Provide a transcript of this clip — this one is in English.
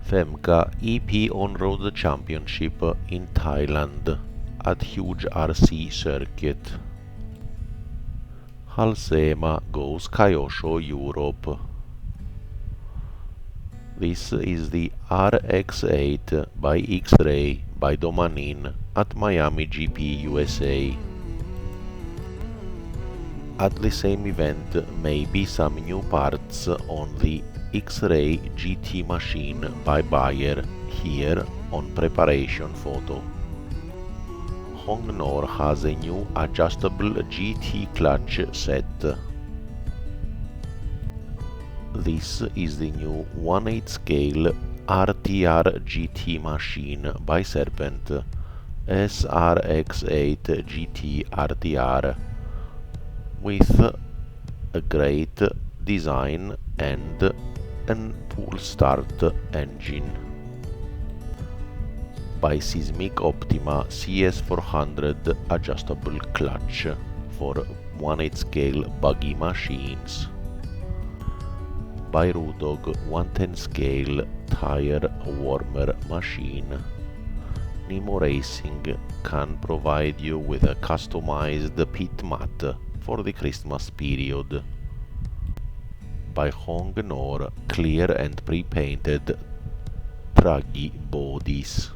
FEMCA EP On-Road Championship in Thailand at huge RC circuit. Halsema goes Kyosho Europe. This is the RX8 by X-Ray by Domanin at Miami GP USA. At the same event may be some new parts on the X-Ray GT machine by Bayer, here on preparation photo. Hongnor has a new adjustable GT clutch set. This is the new 1/8 scale RTR GT machine by Serpent SRX8GT RTR with a great design and an pull start engine. By Seismic Optima CS400 adjustable clutch for 1/8 scale buggy machines. By Rudog 1/10 scale tire warmer machine. Nemo Racing can provide you with a customized pit mat for the Christmas period. By Hongnor clear and pre-painted truggy bodies.